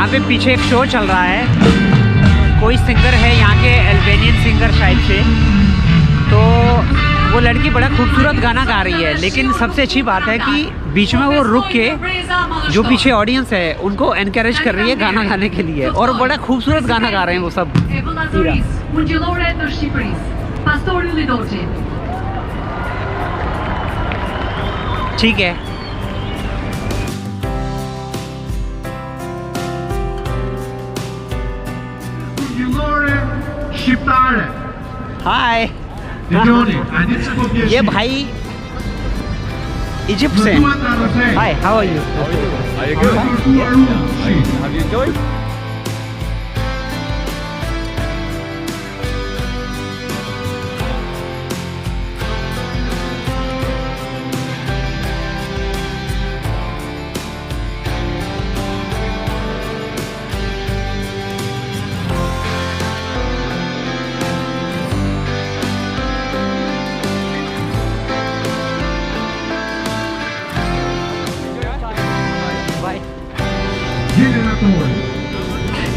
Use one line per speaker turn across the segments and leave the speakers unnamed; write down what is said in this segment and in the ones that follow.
यहाँ पे पीछे एक शो चल रहा है, कोई सिंगर है यहाँ के, अल्बानियन सिंगर शायद से। तो वो लड़की बड़ा खूबसूरत गाना गा रही है, लेकिन सबसे अच्छी बात है कि बीच में वो रुक के जो पीछे ऑडियंस है उनको एनकरेज कर रही है गाना गाने के लिए, और बड़ा खूबसूरत गाना गा रहे हैं वो सब। ठीक है, हाय। ये भाई इजिप्ट से। Hi, how are you?
Are you good? Have you enjoyed?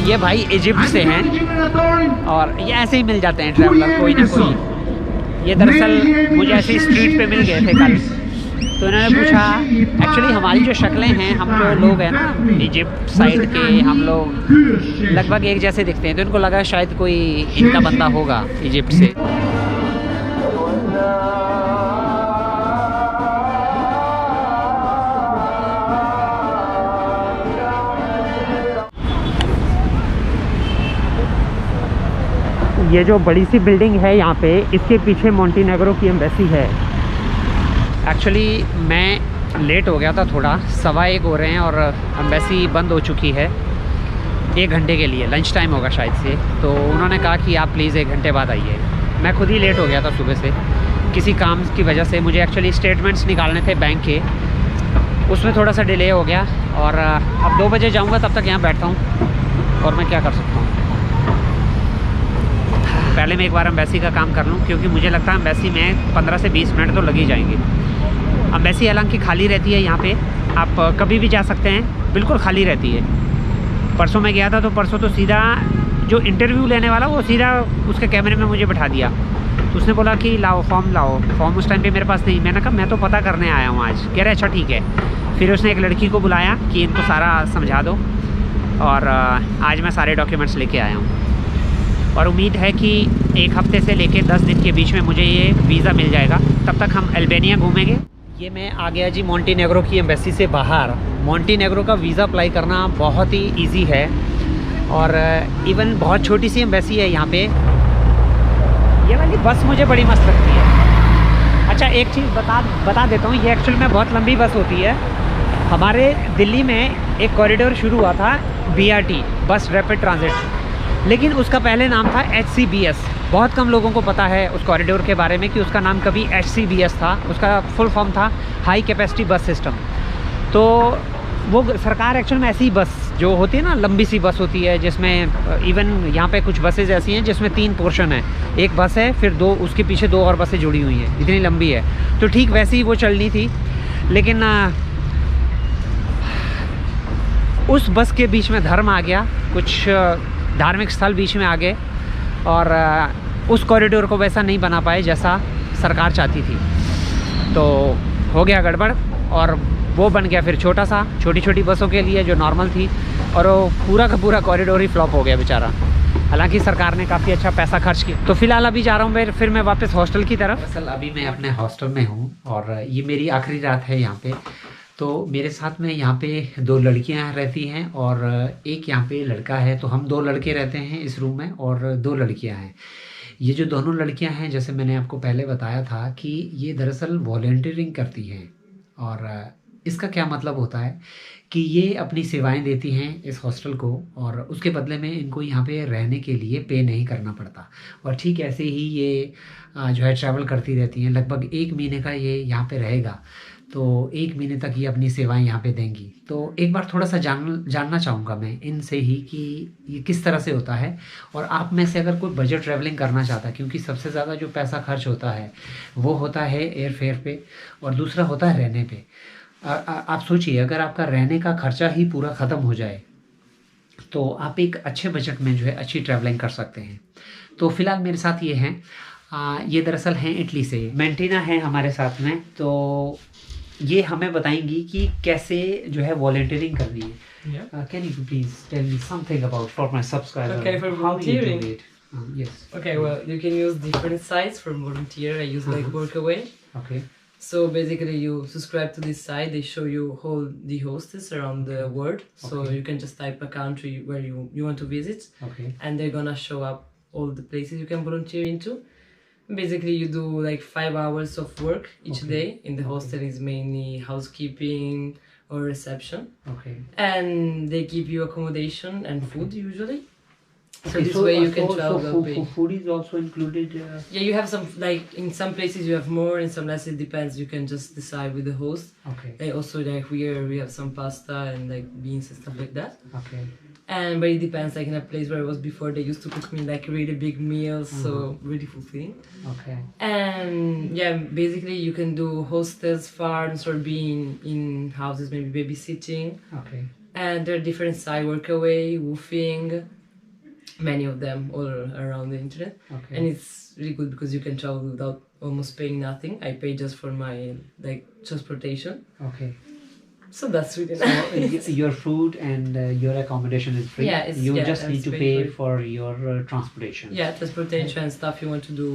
ये भाई इजिप्ट से हैं और ये ऐसे ही मिल जाते हैं ट्रैवलर कोई ना कोई। ये दरअसल मुझे ऐसे ही स्ट्रीट पे मिल गए थे कल, तो इन्होंने पूछा, एक्चुअली हमारी जो शक्लें हैं, हम जो लोग हैं ना इजिप्ट साइड के, हम लोग लगभग एक जैसे दिखते हैं, तो इनको लगा शायद कोई इनका बंदा होगा इजिप्ट से। ये जो बड़ी सी बिल्डिंग है यहाँ पे, इसके पीछे मोंटेनेग्रो की एम्बेसी है। एक्चुअली मैं लेट हो गया था थोड़ा, 1:15 हो रहे हैं और एम्बेसी बंद हो चुकी है 1 घंटे के लिए, लंच टाइम होगा शायद से। तो उन्होंने कहा कि आप प्लीज़ 1 घंटे बाद आइए। मैं खुद ही लेट हो गया था सुबह से किसी काम की वजह से। मुझे एक्चुअली स्टेटमेंट्स निकालने थे बैंक के, उसमें थोड़ा सा डिले हो गया, और अब 2 बजे जाऊँगा, तब तक यहाँ बैठता हूँ और मैं क्या कर सकता हूँ। पहले मैं एक बार एम्बेसी का काम कर लूँ, क्योंकि मुझे लगता है एम्बेसी में 15 से 20 मिनट तो लग ही जाएंगे। एम्बेसी हालांकि खाली रहती है यहाँ पे, आप कभी भी जा सकते हैं, बिल्कुल खाली रहती है। परसों मैं गया था, तो परसों तो सीधा जो इंटरव्यू लेने वाला वो सीधा उसके कैमरे में मुझे बैठा दिया। तो उसने बोला कि लाओ फॉर्म उस टाइम पे मेरे पास नहीं। मैंने कहा मैं तो पता करने आया हूँ आज। कह रहे अच्छा ठीक है। फिर उसने एक लड़की को बुलाया कि इनको सारा समझा दो, और आज मैं सारे डॉक्यूमेंट्स लेके आया हूँ, और उम्मीद है कि 1 हफ्ते से लेके 10 दिन के बीच में मुझे ये वीज़ा मिल जाएगा। तब तक हम अल्बानिया घूमेंगे। ये मैं आ गया जी मोंटेनेग्रो की एम्बेसी से बाहर। मोंटेनेग्रो का वीज़ा अप्लाई करना बहुत ही इजी है, और इवन बहुत छोटी सी एम्बेसी है यहाँ पे। ये वाली बस मुझे बड़ी मस्त लगती है। अच्छा, एक चीज़ बता देता हूँ, ये एक्चुअल में बहुत लंबी बस होती है। हमारे दिल्ली में एक कॉरिडोर शुरू हुआ था BRT, बस रैपिड ट्रांजिट, लेकिन उसका पहले नाम था HCBS। बहुत कम लोगों को पता है उस कॉरिडोर के बारे में कि उसका नाम कभी HCBS था। उसका फुल फॉर्म था हाई कैपेसिटी बस सिस्टम। तो वो सरकार एक्चुअल में ऐसी बस जो होती है ना, लंबी सी बस होती है, जिसमें इवन यहाँ पे कुछ बसेज ऐसी हैं जिसमें 3 पोर्शन है। एक बस है, फिर 2 उसके पीछे 2 और बसें जुड़ी हुई हैं, इतनी लंबी है। तो ठीक वैसी ही वो चलनी थी, लेकिन उस बस के बीच में धर्म आ गया, कुछ धार्मिक स्थल बीच में आ गए, और उस कॉरिडोर को वैसा नहीं बना पाए जैसा सरकार चाहती थी। तो हो गया गड़बड़, और वो बन गया फिर छोटा सा, छोटी छोटी बसों के लिए जो नॉर्मल थी, और वो पूरा का पूरा कॉरिडोर ही फ्लॉप हो गया बेचारा। हालांकि सरकार ने काफ़ी अच्छा पैसा खर्च किया। तो फिलहाल अभी जा रहा हूँ फिर मैं वापस हॉस्टल की तरफ। असल अभी मैं अपने हॉस्टल में हूँ, और ये मेरी आखिरी रात है यहाँ पे। तो मेरे साथ में यहाँ पे 2 लड़कियाँ रहती हैं और एक यहाँ पे लड़का है। तो हम 2 लड़के रहते हैं इस रूम में और 2 लड़कियाँ हैं। ये जो दोनों लड़कियाँ हैं, जैसे मैंने आपको पहले बताया था कि ये दरअसल वॉलंटियरिंग करती हैं। और इसका क्या मतलब होता है कि ये अपनी सेवाएं देती हैं इस हॉस्टल को, और उसके बदले में इनको यहाँ पे रहने के लिए पे नहीं करना पड़ता। और ठीक ऐसे ही ये जो है ट्रैवल करती रहती हैं। लगभग 1 महीने का ये यहाँ पे रहेगा, तो 1 महीने तक ये अपनी सेवाएं यहाँ पे देंगी। तो एक बार थोड़ा सा जानना चाहूँगा मैं इनसे ही कि ये किस तरह से होता है। और आप में से अगर कोई बजट ट्रैवलिंग करना चाहता है, क्योंकि सबसे ज़्यादा जो पैसा खर्च होता है वो होता है एयर फेयर पे, और दूसरा होता है रहने पे। आप सोचिए, अगर आपका रहने का खर्चा ही पूरा ख़त्म हो जाए तो आप एक अच्छे बजट में जो है अच्छी ट्रैवलिंग कर सकते हैं। तो फिलहाल मेरे साथ ये हैं, ये दरअसल हैं इटली से, मेंटिना है हमारे साथ में। तो ये हमें बताएंगी कि कैसे जो है वॉलंटियरिंग करनी है।
Yeah.
Can you please tell me something about for my subscriber?
Okay, for
how you do
volunteering.
it? Yes.
Okay, well, you can use different sites for volunteer. I use like Workaway.
Okay.
So basically, you subscribe to this site. They show you all the hosts around the world. So
Okay.
you can just type a country where you want to visit,
Okay.
and they're gonna show up all the places you can volunteer into. Basically, you do like 5 hours of work each
Okay.
day. In the hostel is mainly housekeeping or reception,
Okay.
and they give you accommodation and food usually. So
Okay,
this way you can
so
travel well paid.
food is also included.
Yeah, you have some, like in some places you have more, in some less. It depends. You can just decide with the host.
Okay.
Like also like here we have some pasta and like beans and stuff like that.
Okay.
And but it depends. Like in a place where I was before, they used to cook me like really big meals, so really fulfilling.
Okay.
And yeah, basically you can do hostels, farms, or being in houses, maybe babysitting.
Okay.
And there are different side workaway, woofing, many of them all around the internet.
Okay.
And it's really good because you can travel without almost paying nothing. I pay just for my like transportation,
Okay.
so that's really
So
nice.
your food and your accommodation is free.
Yeah, it's-
you
yeah,
just need
it's
to
paid
pay
for
for your transportation.
Yeah, transportation and stuff you want to do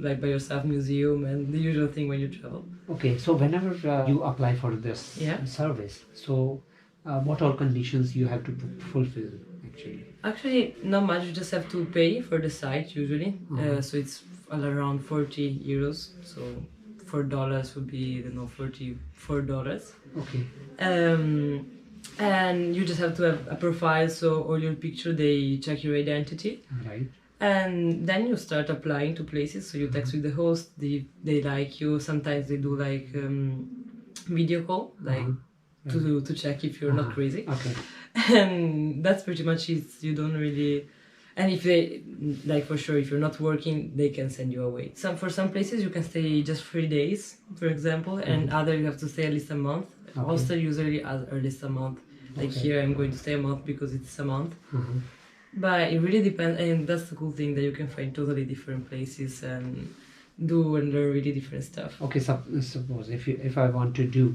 like by yourself, museum and the usual thing when you travel.
Okay. So whenever you apply for this
Yeah.
service, so what all conditions you have to fulfill actually?
Actually, not much. You just have to pay for the site usually. So it's all around 40 euros. So $4 would be, I don't know, $44.
Okay.
And you just have to have a profile. So all your picture, they check your identity.
Right.
And then you start applying to places. So you text with the host. They like you. Sometimes they do like video call, like to check if you're not crazy.
Okay.
And that's pretty much it. You don't really, and if they like, for sure, if you're not working, they can send you away. For some places you can stay just 3 days, for example, and other you have to stay at least a month.
Okay.
Also usually at least a month. Like
Okay.
here I'm going to stay a month because it's a month.
Uh-huh.
But it really depends, and that's the cool thing, that you can find totally different places and do and learn really different stuff.
Okay. Suppose if I want to do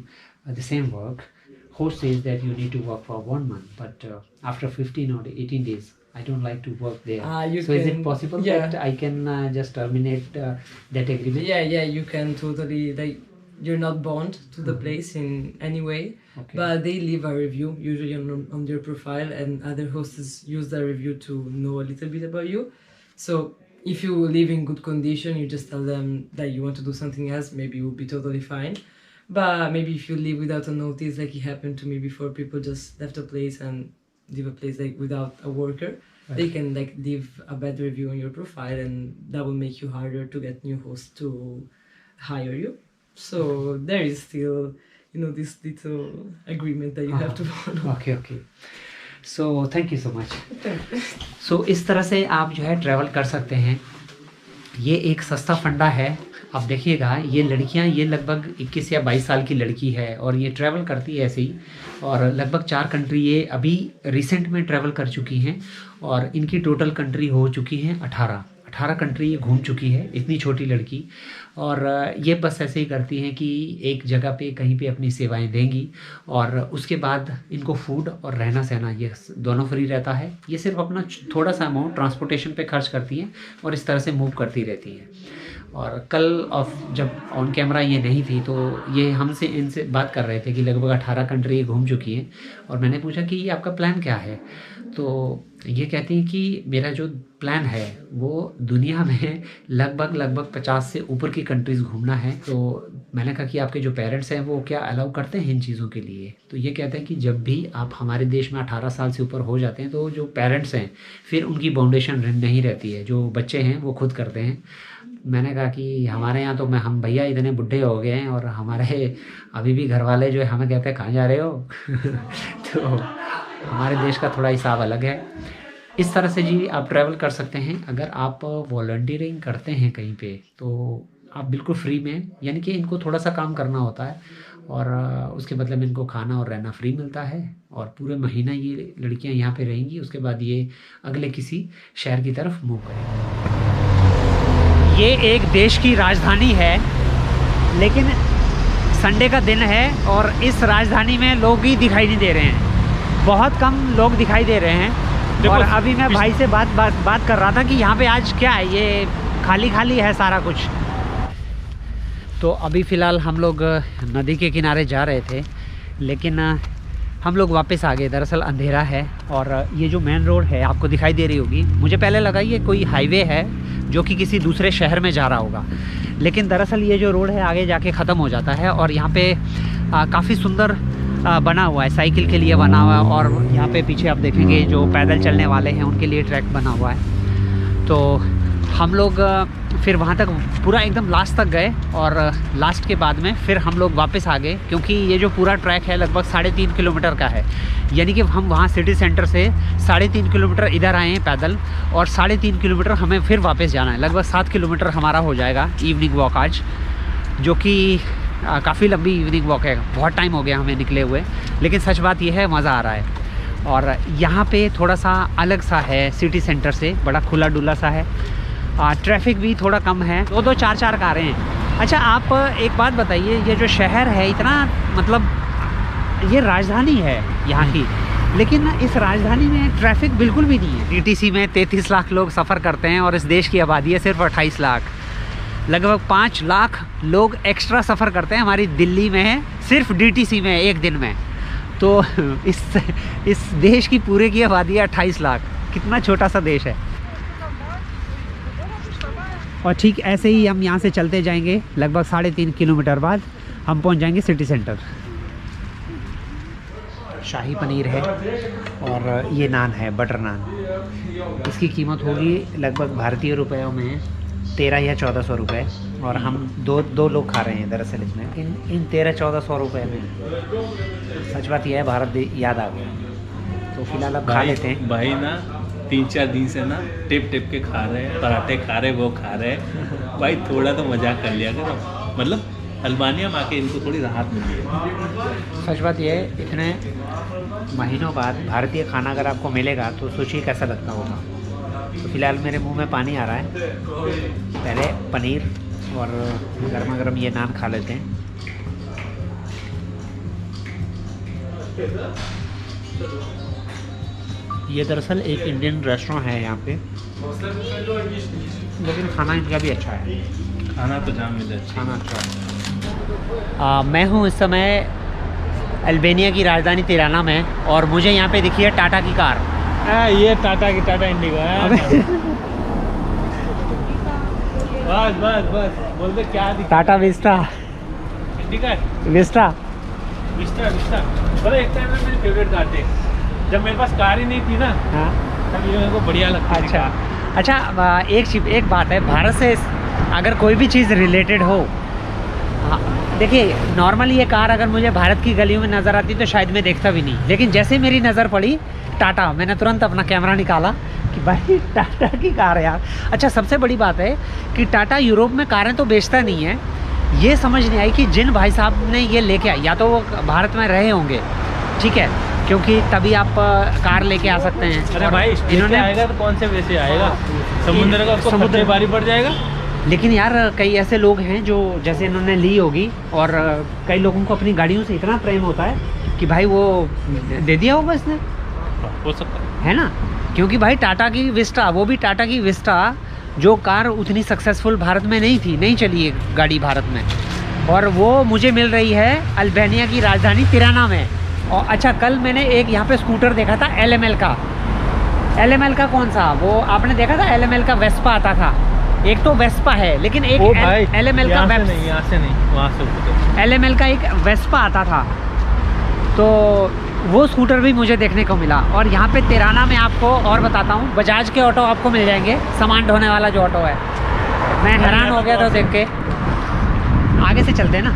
the same work, host says that you need to work for 1 month, but after 15 or 18 days, I don't like to work there.
You
so is it
can-
possible
yeah.
that I can just terminate that agreement?
Yeah, you can totally, like, you're not bound to the place in any way,
Okay.
but they leave a review usually on your profile, and other hosts use that review to know a little bit about you. So if you live in good condition, you just tell them that you want to do something else, maybe it will be totally fine. But maybe if you leave without a notice, like it happened to me before, people just left a place and leave a place like without a worker, they can like leave a bad review on your profile, and that will make you harder to get new hosts to hire you. So there is still, this little agreement that you have to follow.
Okay. So thank you so much. So इस तरह से आप जो है travel कर सकते हैं। ये एक सस्ता फंडा है। आप देखिएगा, ये लड़कियां, ये लगभग 21 या 22 साल की लड़की है और ये ट्रैवल करती है ऐसे ही, और लगभग 4 कंट्री ये अभी रिसेंट में ट्रैवल कर चुकी हैं, और इनकी टोटल कंट्री हो चुकी हैं 18 कंट्री ये घूम चुकी है, इतनी छोटी लड़की। और ये बस ऐसे ही करती हैं कि एक जगह पे कहीं पे अपनी सेवाएं देंगी, और उसके बाद इनको फूड और रहना सहना ये दोनों फ्री रहता है। ये सिर्फ अपना थोड़ा सा अमाउंट ट्रांसपोर्टेशन पे खर्च करती हैं और इस तरह से मूव करती रहती हैं। और कल जब ऑन कैमरा ये नहीं थी तो ये हमसे इनसे बात कर रहे थे कि लगभग 18 कंट्री ये घूम चुकी हैं, और मैंने पूछा कि ये आपका प्लान क्या है, तो ये कहती हैं कि मेरा जो प्लान है वो दुनिया में लगभग 50 से ऊपर की कंट्रीज़ घूमना है। तो मैंने कहा कि आपके जो पेरेंट्स हैं वो क्या अलाउ करते हैं इन चीज़ों के लिए? तो ये कहते हैं कि जब भी आप हमारे देश में 18 साल से ऊपर हो जाते हैं तो जो पेरेंट्स हैं फिर उनकी बाउंडेशन नहीं रहती है, जो बच्चे हैं वो खुद करते हैं। मैंने कहा कि हमारे यहाँ तो हम भैया इतने बुढ़े हो गए हैं और हमारे अभी भी घर वाले जो है हमें कहते हैं कहाँ जा रहे हो तो हमारे देश का थोड़ा हिसाब अलग है। इस तरह से जी आप ट्रैवल कर सकते हैं। अगर आप वॉलंटियरिंग करते हैं कहीं पे तो आप बिल्कुल फ्री में, यानी कि इनको थोड़ा सा काम करना होता है और उसके बदले में इनको खाना और रहना फ्री मिलता है और पूरे महीना ये लड़कियां यहाँ पे रहेंगी। उसके बाद ये अगले किसी शहर की तरफ मूव करेंगी। ये एक देश की राजधानी है, लेकिन संडे का दिन है और इस राजधानी में लोग ही दिखाई नहीं दे रहे हैं, बहुत कम लोग दिखाई दे रहे हैं। और अभी मैं भाई से बात कर रहा था कि यहाँ पे आज क्या है, ये खाली खाली है सारा कुछ। तो अभी फ़िलहाल हम लोग नदी के किनारे जा रहे थे, लेकिन हम लोग वापस आ गए। दरअसल अंधेरा है और ये जो मेन रोड है आपको दिखाई दे रही होगी, मुझे पहले लगा ये कोई हाईवे है जो कि किसी दूसरे शहर में जा रहा होगा, लेकिन दरअसल ये जो रोड है आगे जाके ख़त्म हो जाता है। और यहाँ पे काफ़ी सुंदर बना हुआ है, साइकिल के लिए बना हुआ है। और यहाँ पे पीछे आप देखेंगे जो पैदल चलने वाले हैं उनके लिए ट्रैक बना हुआ है। तो हम लोग फिर वहाँ तक पूरा एकदम लास्ट तक गए और लास्ट के बाद में फिर हम लोग वापस आ गए, क्योंकि ये जो पूरा ट्रैक है लगभग 3.5 किलोमीटर का है। यानी कि हम वहाँ सिटी सेंटर से 3.5 किलोमीटर इधर आए हैं पैदल और 3.5 किलोमीटर हमें फिर वापस जाना है। लगभग 7 किलोमीटर हमारा हो जाएगा इवनिंग वॉक आज, जो कि काफ़ी लंबी इवनिंग वॉक है। बहुत टाइम हो गया हमें निकले हुए, लेकिन सच बात यह है मज़ा आ रहा है। और यहाँ पे थोड़ा सा अलग सा है सिटी सेंटर से, बड़ा खुला डुला सा है। ट्रैफिक भी थोड़ा कम है, 2-2 4-4 कारें हैं। अच्छा आप एक बात बताइए, ये जो शहर है इतना, मतलब ये राजधानी है यहाँ की, लेकिन इस राजधानी में ट्रैफिक बिल्कुल भी नहीं है। डीटीसी में 33 लाख लोग सफ़र करते हैं और इस देश की आबादी है सिर्फ 28 लाख। लगभग 5 लाख लोग एक्स्ट्रा सफ़र करते हैं हमारी दिल्ली में सिर्फ डीटीसी में एक दिन में। तो इस देश की पूरे की आबादी है 28 लाख। कितना छोटा सा देश है। और ठीक ऐसे ही हम यहाँ से चलते जाएंगे, लगभग 3.5 किलोमीटर बाद हम पहुँच जाएंगे सिटी सेंटर। शाही पनीर है और ये नान है, बटर नान। इसकी कीमत होगी लगभग भारतीय रुपयों में 13 या 1400 रुपये। और हम दो लोग खा रहे हैं दरअसल इसमें। इन 1300-1400 रुपये में सच बात यह है भारत याद आ गया। तो फिलहाल अब खा लेते हैं।
भाई ना 3-4 दिन से ना टिप के खा रहे हैं, पराठे खा रहे हैं, वो खा रहे हैं। भाई थोड़ा तो मजाक कर लिया करो, मतलब अल्बानिया में आके इनको थोड़ी राहत मिली है।
सच बात यह है, इतने महीनों बाद भारतीय खाना अगर आपको मिलेगा तो सोचिए कैसा लगता होगा। तो फिलहाल मेरे मुंह में पानी आ रहा है। पहले पनीर और गर्मा गर्म ये नान खा लेते हैं। ये दरअसल एक इंडियन रेस्टोरेंट है यहाँ पे, लेकिन खाना इनका भी अच्छा है।
खाना तो जहाँ मिले
खाना अच्छा है। मैं हूँ इस समय अल्बानिया की राजधानी तिराना में और मुझे यहाँ पे दिखी है टाटा की कार।
ये टाटा इंडिगो है। बस बोलते क्या
टाटा विस्टा विस्टा
बोले एक टाइम में मेरी फेवरेट कार थी, जब मेरे पास कार ही नहीं थी ना।
हाँ
तब ये मेरे को बढ़िया लगता है।
अच्छा एक बात है, भारत से अगर कोई भी चीज़ रिलेटेड हो, देखिए नॉर्मली ये कार अगर मुझे भारत की गलियों में नज़र आती तो शायद मैं देखता भी नहीं, लेकिन जैसे मेरी नज़र पड़ी टाटा, मैंने तुरंत अपना कैमरा निकाला कि भाई टाटा की कार है यार। अच्छा सबसे बड़ी बात है कि टाटा यूरोप में कारें तो बेचता नहीं है। ये समझ नहीं आई कि जिन भाई साहब ने ये लेके आए, या तो वो भारत में रहे होंगे, ठीक है, क्योंकि तभी आप कार लेके आ सकते हैं।
अरे भाई इन्होंने आएगा तो कौन से वैसे आएगा, समुद्र का समुद्र बारी पड़ जाएगा।
लेकिन यार कई ऐसे लोग हैं जो जैसे इन्होंने ली होगी, और कई लोगों को अपनी गाड़ियों से इतना प्रेम होता है कि भाई वो दे दिया होगा इसने,
हो सकता
है ना। क्योंकि भाई टाटा की विस्टा, वो भी टाटा की विस्टा, जो कार उतनी सक्सेसफुल भारत में नहीं थी, नहीं चली है गाड़ी भारत में, और वो मुझे मिल रही है अल्बानिया की राजधानी तिराना में। और अच्छा कल मैंने एक यहाँ पे स्कूटर देखा था LML का। LML का कौन सा, वो आपने देखा था LML का वेस्पा आता था। एक तो वेस्पा है, लेकिन एक LML का
नहीं, यहाँ से नहीं, वहाँ से
LML का एक वेस्पा आता था, तो वो स्कूटर भी मुझे देखने को मिला। और यहाँ पे तिराना में आपको और बताता हूँ, बजाज के ऑटो आपको मिल जाएंगे, सामान ढोने वाला जो ऑटो है। मैं हैरान हो गया था देख के, आगे से चलते हैं ना,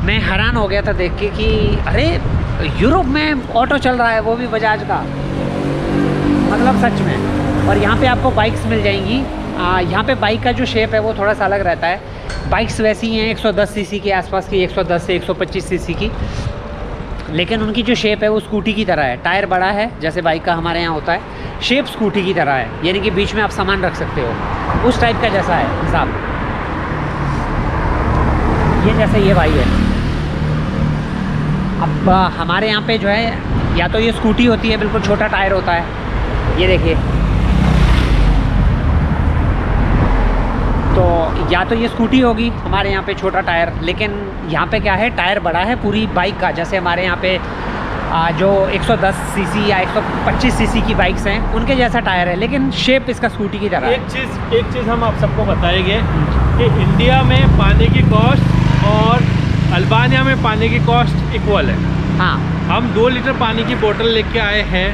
मैं हैरान हो गया था देख के कि अरे यूरोप में ऑटो चल रहा है, वो भी बजाज का, मतलब सच में। और यहाँ पे आपको बाइक्स मिल जाएंगी। यहाँ पे बाइक का जो शेप है वो थोड़ा सा अलग रहता है। बाइक्स वैसी हैं 110 सीसी के आसपास की, 110 से 125 सीसी की, लेकिन उनकी जो शेप है वो स्कूटी की तरह है। टायर बड़ा है जैसे बाइक का हमारे यहाँ होता है, शेप स्कूटी की तरह है, यानी कि बीच में आप सामान रख सकते हो, उस टाइप का जैसा है हिसाब। ये जैसे ये भाई है। अब हमारे यहाँ पे जो है या तो ये स्कूटी होती है, बिल्कुल छोटा टायर होता है, ये देखिए, तो या तो ये स्कूटी होगी हमारे यहाँ पे छोटा टायर, लेकिन यहाँ पे क्या है, टायर बड़ा है पूरी बाइक का। जैसे हमारे यहाँ पे जो 110 सीसी या 125 सीसी की बाइक्स हैं उनके जैसा टायर है, लेकिन शेप इसका स्कूटी की तरह है।
एक चीज़ हम आप सबको बताएंगे कि इंडिया में पानी की कॉस्ट और अल्बानिया में पानी की कॉस्ट इक्वल है।
हाँ,
हम 2 लीटर पानी की बोतल लेके आए हैं,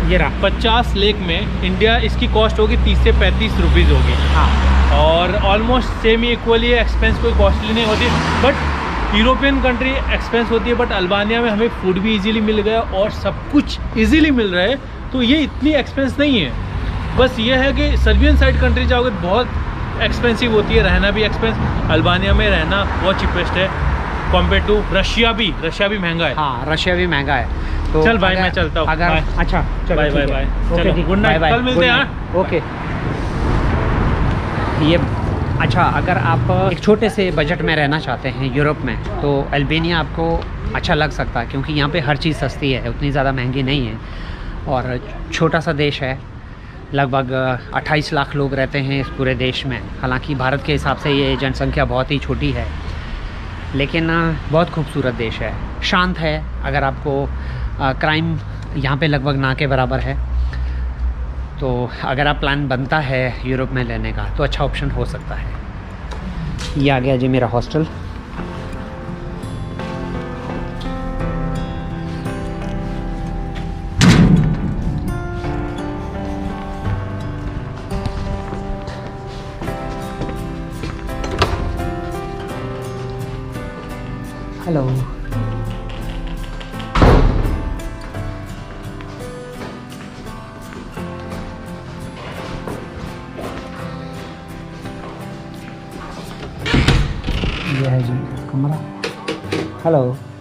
ये रहा
50 लेक में। इंडिया इसकी कॉस्ट होगी 30 से 35 रुपीज़ होगी।
हाँ,
और ऑलमोस्ट सेम ही इक्वली एक्सपेंस, कोई कॉस्टली नहीं होती। बट यूरोपियन कंट्री एक्सपेंस होती है, बट अल्बानिया में हमें फूड भी इजीली मिल गया और सब कुछ इजीली मिल रहा है, तो ये इतनी एक्सपेंस नहीं है। बस ये है कि सर्बियन साइड कंट्री जाओगे तो बहुत एक्सपेंसिव होती है, रहना भी एक्सपेंस। अल्बानिया में रहना बहुत चीपेस्ट है कम्पेयर टू रशिया भी महंगा है।
हाँ, रशिया भी महंगा है। तो
चल भाई, मैं चलता हूँ।
अगर अच्छा चलो,
बाय बाय बाय, चलो गुड नाइट, कल मिलते हैं।
ओके। ये अच्छा, अगर आप एक छोटे से बजट में रहना चाहते हैं यूरोप में, तो अल्बानिया आपको अच्छा लग सकता है, क्योंकि यहाँ पे हर चीज़ सस्ती है, उतनी ज़्यादा महंगी नहीं है, और छोटा सा देश है। लगभग 28 लाख लोग रहते हैं इस पूरे देश में। हालांकि भारत के हिसाब से ये जनसंख्या बहुत ही छोटी है, लेकिन बहुत खूबसूरत देश है, शांत है। अगर आपको क्राइम यहाँ पे लगभग ना के बराबर है, तो अगर आप प्लान बनता है यूरोप में लेने का तो अच्छा ऑप्शन हो सकता है। ये आ गया जी मेरा हॉस्टल। हेलो, ये है जी कमरा। हेलो।